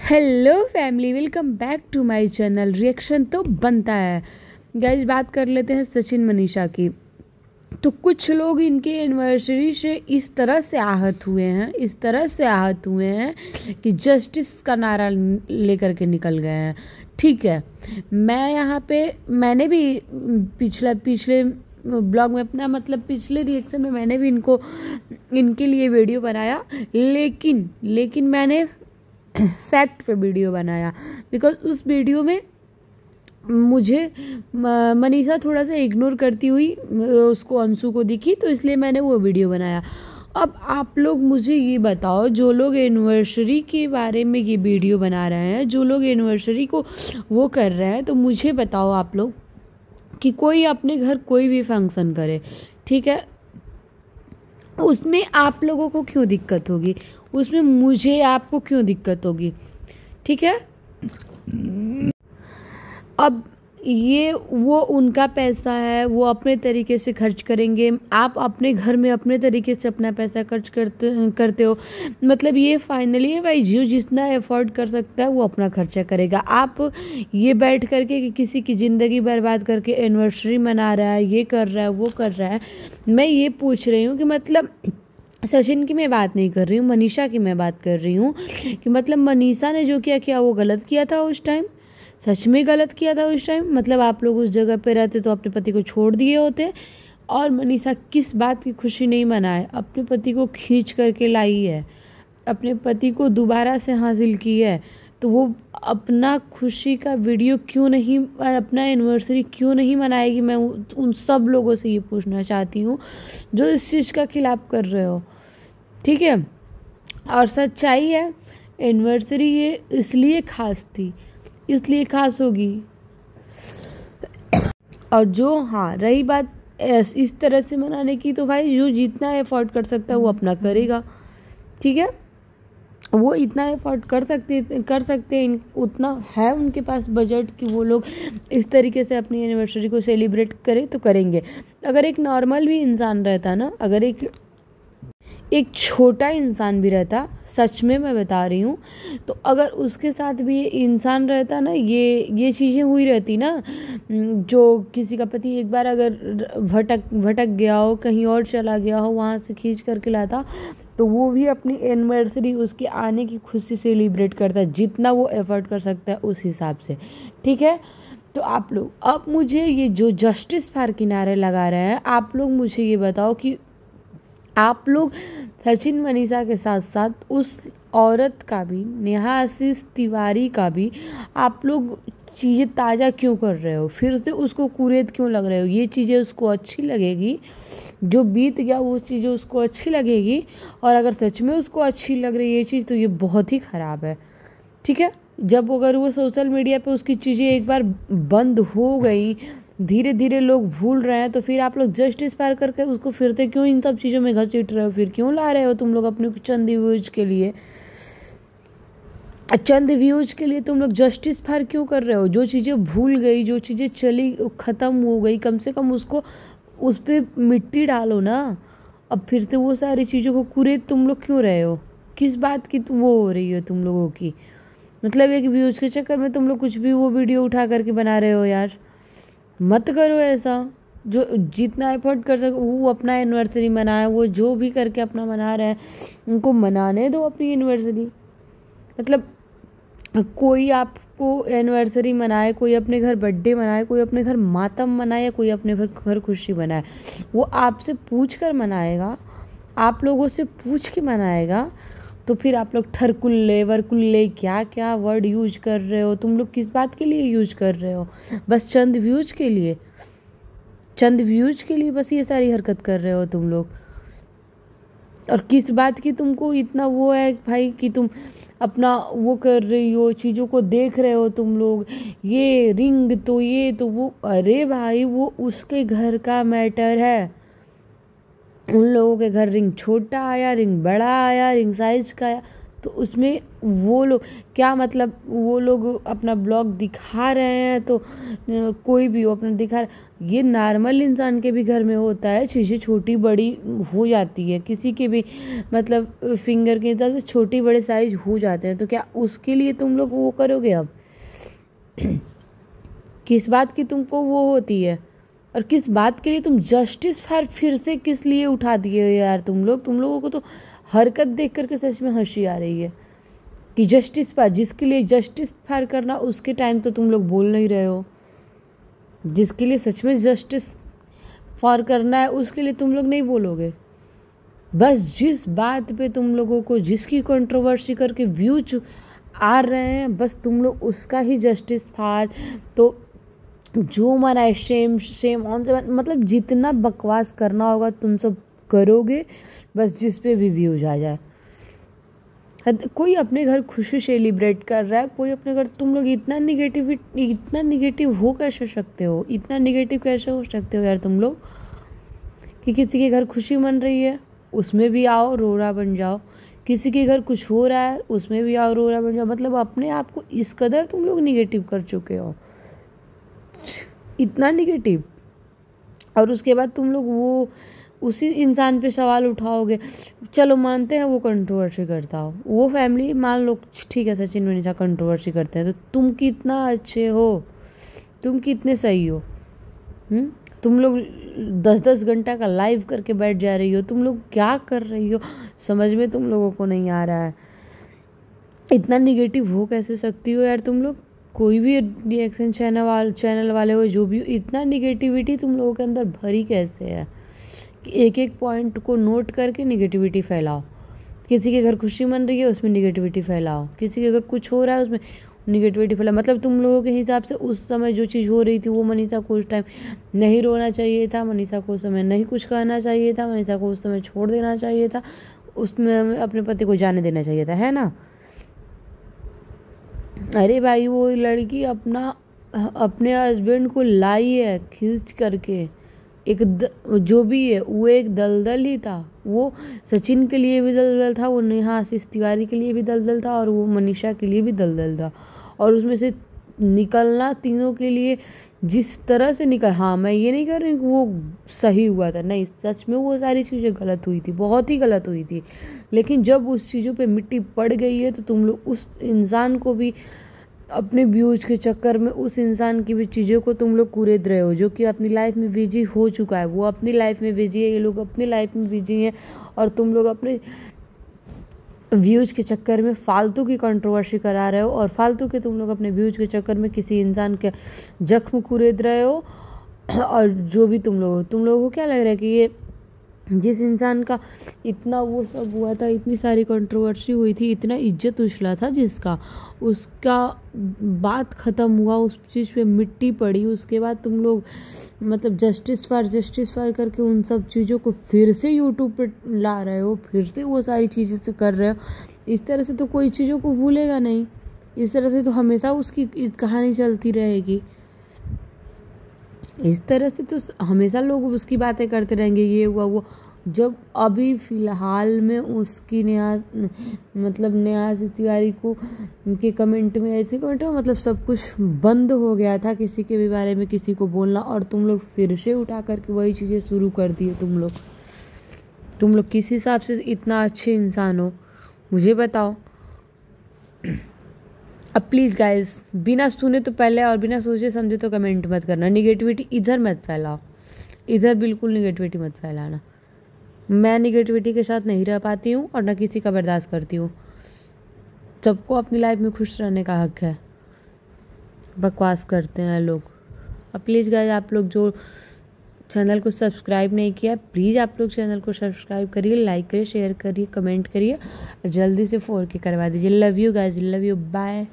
Hello family, welcome back to my channel. Reaction तो बनता है गाइज। बात कर लेते हैं सचिन मनीषा की। तो कुछ लोग इनके एनिवर्सरी से इस तरह से आहत हुए हैं कि जस्टिस का नारा लेकर के निकल गए हैं। ठीक है, मैं यहाँ पे मैंने भी पिछले ब्लॉग में पिछले रिएक्शन में मैंने भी इनके लिए वीडियो बनाया, लेकिन मैंने फैक्ट पे वीडियो बनाया। बिकॉज उस वीडियो में मुझे मनीषा थोड़ा सा इग्नोर करती हुई उसको अंशु को दिखी, तो इसलिए मैंने वो वीडियो बनाया। अब आप लोग मुझे ये बताओ, जो लोग एनिवर्सरी के बारे में ये वीडियो बना रहे हैं, जो लोग एनिवर्सरी को वो कर रहे हैं, तो मुझे बताओ आप लोग कि कोई अपने घर कोई भी फंक्शन करे, ठीक है, उसमें आप लोगों को क्यों दिक्कत होगी, उसमें मुझे आपको क्यों दिक्कत होगी। ठीक है, अब ये वो उनका पैसा है, वो अपने तरीके से खर्च करेंगे। आप अपने घर में अपने तरीके से अपना पैसा खर्च करते हो। मतलब ये फाइनली है भाई, जो जितना एफोर्ड कर सकता है वो अपना खर्चा करेगा। आप ये बैठ करके कि किसी की ज़िंदगी बर्बाद करके एनिवर्सरी मना रहा है, ये कर रहा है, वो कर रहा है। मैं ये पूछ रही हूँ कि मतलब सचिन की मैं बात नहीं कर रही हूँ, मनीषा की मैं बात कर रही हूँ कि मतलब मनीषा ने जो किया वो गलत किया था उस टाइम, सच में गलत किया था उस टाइम। मतलब आप लोग उस जगह पे रहते तो अपने पति को छोड़ दिए होते। और मनीषा किस बात की खुशी नहीं मनाए, अपने पति को खींच करके लाई है, अपने पति को दोबारा से हासिल की है, तो वो अपना खुशी का वीडियो क्यों नहीं, अपना एनिवर्सरी क्यों नहीं मनाएगी। मैं उन सब लोगों से ये पूछना चाहती हूँ जो इस चीज़ का खिलाफ कर रहे हो। ठीक है, और सच्चाई है, एनिवर्सरी ये इसलिए खास थी, इसलिए खास होगी। और जो रही बात इस तरह से मनाने की, तो भाई जो जितना एफोर्ड कर सकता है वो अपना करेगा। ठीक है, वो इतना एफोर्ड कर सकते हैं, उतना है उनके पास बजट कि वो लोग इस तरीके से अपनी एनिवर्सरी को सेलिब्रेट करें तो करेंगे। अगर एक नॉर्मल भी इंसान रहता ना, अगर एक छोटा इंसान भी रहता, सच में मैं बता रही हूँ, तो अगर उसके साथ भी ये इंसान रहता ना, ये चीज़ें हुई रहती ना, जो किसी का पति एक बार अगर भटक गया हो, कहीं और चला गया हो, वहाँ से खींच करके लाता, तो वो भी अपनी एनिवर्सरी उसके आने की खुशी सेलिब्रेट करता है, जितना वो एफर्ट कर सकता है उस हिसाब से। ठीक है, तो आप लोग अब मुझे ये जो जस्टिस फॉर किनारे लगा रहे हैं, आप लोग मुझे ये बताओ कि आप लोग सचिन मनीषा के साथ साथ उस औरत का भी, नेहा आशीष तिवारी का भी आप लोग चीज़ें ताज़ा क्यों कर रहे हो, फिर से उसको कुरेद क्यों लग रहे हो। ये चीज़ें उसको अच्छी लगेगी, जो बीत गया वो चीज़ें उसको अच्छी लगेगी, और अगर सच में उसको अच्छी लग रही है ये चीज़, तो ये बहुत ही ख़राब है। ठीक है, जब अगर वो सोशल मीडिया पे उसकी चीज़ें एक बार बंद हो गई, धीरे धीरे लोग भूल रहे हैं, तो फिर आप लोग जस्टिस पार करके उसको फिर से क्यों इन सब चीज़ों में घसीट रहे हो, फिर क्यों ला रहे हो तुम लोग अपने चंद व्यूज के लिए, तुम लोग जस्टिस फार क्यों कर रहे हो। जो चीज़ें भूल गई, जो चीज़ें चली ख़त्म हो गई, कम से कम उसको उस पर मिट्टी डालो ना। अब फिर से वो सारी चीज़ों को कुरेद तुम लोग क्यों रहे हो, किस बात की वो हो रही है तुम लोगों की। मतलब एक व्यूज के चक्कर में तुम लोग कुछ भी वो वीडियो उठा करके बना रहे हो। यार मत करो ऐसा। जो जितना एफर्ट कर सको वो अपना एनिवर्सरी मनाए, वो जो भी करके अपना मना रहे हैं उनको मनाने दो अपनी एनिवर्सरी। मतलब कोई आपको एनिवर्सरी मनाए, कोई अपने घर बर्थडे मनाए, कोई अपने घर मातम मनाए, या कोई अपने घर खुशी मनाए, वो आपसे पूछ कर मनाएगा, आप लोगों से पूछ के मनाएगा। तो फिर आप लोग ठरकुल्ले वरकुल्ले क्या क्या वर्ड यूज कर रहे हो, तुम लोग किस बात के लिए यूज कर रहे हो, बस चंद व्यूज के लिए बस ये सारी हरकत कर रहे हो तुम लोग। और किस बात की तुमको इतना वो है भाई कि तुम अपना वो कर रही हो, चीज़ों को देख रहे हो तुम लोग, ये रिंग तो ये तो वो। अरे भाई वो उसके घर का मैटर है, उन लोगों के घर रिंग छोटा आया, रिंग बड़ा आया, रिंग साइज का आया, तो उसमें वो लोग क्या मतलब वो लोग अपना ब्लॉग दिखा रहे हैं तो कोई भी वो अपना दिखा ये नॉर्मल इंसान के भी घर में होता है, चीज़ें छोटी बड़ी हो जाती है, किसी के भी मतलब फिंगर के हिसाब से छोटी बड़े साइज हो जाते हैं। तो क्या उसके लिए तुम लोग वो करोगे? अब किस बात की तुमको वो होती है और किस बात के लिए तुम जस्टिस फायर फिर से किस लिए उठा दिए हो यार? तुम लोगों को तो हरकत देख करके सच में हंसी आ रही है कि जस्टिस फायर, जिसके लिए जस्टिस फायर करना उसके टाइम तो तुम लोग बोल नहीं रहे हो, जिसके लिए सच में जस्टिस फायर करना है उसके लिए तुम लोग नहीं बोलोगे। बस जिस बात पे तुम लोगों को जिसकी कंट्रोवर्सी करके व्यूज आ रहे हैं बस तुम लोग उसका ही जस्टिस फायर, तो जो मना है शेम ऑन से, मतलब जितना बकवास करना होगा तुम सब करोगे बस जिस पे भी व्यूज आ जाए। कोई अपने घर खुशी सेलिब्रेट कर रहा है, कोई अपने घर, तुम लोग इतना निगेटिव हो कैसे सकते हो? इतना निगेटिव कैसे हो सकते हो यार तुम लोग कि किसी के घर खुशी मन रही है उसमें भी आओ रोड़ा बन जाओ, किसी के घर कुछ हो रहा है उसमें भी आओ रोड़ा बन जाओ। मतलब अपने आप को इस कदर तुम लोग निगेटिव कर चुके हो, इतना निगेटिव। और उसके बाद तुम लोग वो उसी इंसान पे सवाल उठाओगे। चलो मानते हैं वो कंट्रोवर्सी करता हो, वो फैमिली मान लो ठीक है सचिन मनीषा कंट्रोवर्सी करते हैं, तो तुम कितना अच्छे हो, तुम कितने सही हो? तुम लोग 10-10 घंटा का लाइव करके बैठ जा रही हो, तुम लोग क्या कर रही हो समझ में तुम लोगों को नहीं आ रहा है। इतना निगेटिव हो कैसे सकती हो यार तुम लोग? कोई भी रिएक्शन चैनल वाले हो जो भी, इतना निगेटिविटी तुम लोगों के अंदर भरी कैसे है कि एक एक पॉइंट को नोट करके निगेटिविटी फैलाओ। किसी के घर खुशी मन रही है उसमें निगेटिविटी फैलाओ, किसी के घर कुछ हो रहा है उसमें निगेटिविटी फैलाओ। मतलब तुम लोगों के हिसाब से उस समय जो चीज़ हो रही थी वो मनीषा को उस टाइम नहीं रोना चाहिए था, मनीषा को उस समय नहीं कुछ कहना चाहिए था, मनीषा को उस समय छोड़ देना चाहिए था, उसमें अपने पति को जाने देना चाहिए था, है ना? अरे भाई वो लड़की अपने हस्बैंड को लाई है खींच करके, जो भी है वो एक दलदल ही था। वो सचिन के लिए भी दलदल था, वो नेहा आशीष तिवारी के लिए भी दलदल था और वो मनीषा के लिए भी दलदल था। और उसमें से निकलना तीनों के लिए जिस तरह से निकल, हाँ मैं ये नहीं कर रही कि वो सही हुआ था, नहीं, सच में वो सारी चीज़ें गलत हुई थी, बहुत ही गलत हुई थी। लेकिन जब उस चीज़ों पे मिट्टी पड़ गई है तो तुम लोग उस इंसान को भी अपने व्यूज के चक्कर में, उस इंसान की भी चीज़ों को तुम लोग कुरेद रहे हो जो कि अपनी लाइफ में बिजी हो चुका है। वो अपनी लाइफ में बिजी है, ये लोग अपनी लाइफ में बिजी हैं और तुम लोग अपने व्यूज के चक्कर में फालतू की कंट्रोवर्सी करा रहे हो और फालतू के तुम लोग अपने व्यूज के चक्कर में किसी इंसान के जख्म कुरेद रहे हो। और जो भी तुम लोगों को क्या लग रहा है कि ये जिस इंसान का इतना वो सब हुआ था, इतनी सारी कंट्रोवर्सी हुई थी, इतना इज्जत उछला था जिसका, उसका बात ख़त्म हुआ, उस चीज़ पे मिट्टी पड़ी, उसके बाद तुम लोग मतलब जस्टिस फायर करके उन सब चीज़ों को फिर से यूट्यूब पे ला रहे हो, फिर से वो सारी चीज़ें से कर रहे हो। इस तरह से तो कोई चीज़ों को भूलेगा नहीं, इस तरह से तो हमेशा उसकी कहानी चलती रहेगी, इस तरह से तो हमेशा लोग उसकी बातें करते रहेंगे, ये हुआ वो। जब अभी फ़िलहाल में उसकी नेहा तिवारी को के कमेंट में ऐसे कमेंट हो, मतलब सब कुछ बंद हो गया था किसी के भी बारे में किसी को बोलना, और तुम लोग फिर से उठा करके वही चीज़ें शुरू कर दिए। तुम लोग किस हिसाब से इतना अच्छे इंसान हो मुझे बताओ। अब प्लीज़ गाइस, बिना सुने तो पहले और बिना सोचे समझे तो कमेंट मत करना, निगेटिविटी इधर मत फैलाओ, इधर बिल्कुल निगेटिविटी मत फैलाना। मैं निगेटिविटी के साथ नहीं रह पाती हूँ और ना किसी का बर्दाश्त करती हूँ। सबको अपनी लाइफ में खुश रहने का हक है, बकवास करते हैं लोग। अब प्लीज़ गाइस, आप लोग जो चैनल को सब्सक्राइब नहीं किया प्लीज़ आप लोग चैनल को सब्सक्राइब करिए, लाइक करिए, शेयर करिए, कमेंट करिए और जल्दी से 4K करवा दीजिए। Love you guys, love you, bye.